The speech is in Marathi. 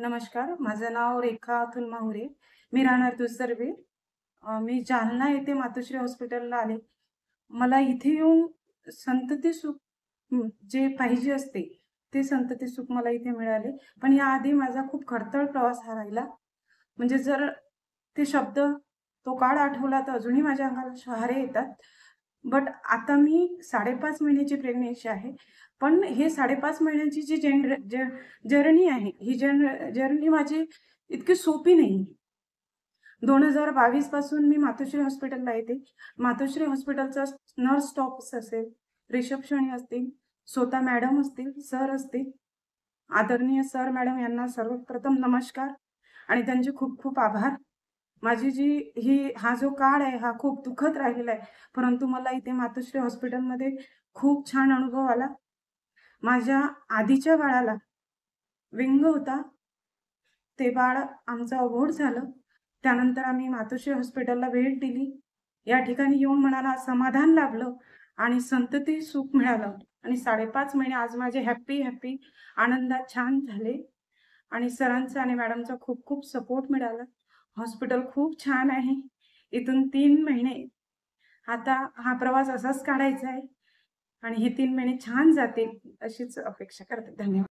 नमस्कार. माझं नाव रेखा अतुल माहुरे. मी राहणार दुसरवे. मी जालना येथे मातोश्री हॉस्पिटलला आले. मला इथे येऊन संतती सुख जे पाहिजे असते, ते संतती सुख मला इथे मिळाले. पण याआधी माझा खूप खडतर प्रवास हा राहिला. म्हणजे जर ते शब्द, तो काळ आठवला तर अजूनही माझ्या अंगाला शहारे येतात. बट आता मी 5.5 महिन्याची प्रेग्नन्सी आहे. पण हे 5.5 महिन्यांची जी जर्नी आहे, ही जर्नी माझी इतकी सोपी नाही. 2022 पासून मी मातोश्री हॉस्पिटलला येते. मातोश्री हॉस्पिटलचा नर्स स्टॉफ असेल, रिसेप्शनी असतील, स्वतः मॅडम असतील, सर असतील. आदरणीय सर, मॅडम यांना सर्वप्रथम नमस्कार आणि त्यांचे खूप खूप आभार. माझी हा जो काळ आहे, हा खूप दुःखद राहिलेला आहे. परंतु मला इथे मातोश्री हॉस्पिटलमध्ये खूप छान अनुभव आला. माझ्या आधीच्या बाळाला विंग होता. ते बाळ आमचं अबोध झालं. त्यानंतर आम्ही मातोश्री हॉस्पिटलला भेट दिली. या ठिकाणी येऊन मनाला समाधान लाभलं आणि संतती सुख मिळालं आणि 5.5 महिने आज माझे हॅपी आनंदात छान झाले आणि सरांचा आणि मॅडमचा खूप खूप सपोर्ट मिळाला. हॉस्पिटल खूप छान आहे. इथून 3 महिने आता हा प्रवास असाच काढायचा आहे आणि हे 3 महिने छान जातील अशीच अपेक्षा करते. धन्यवाद.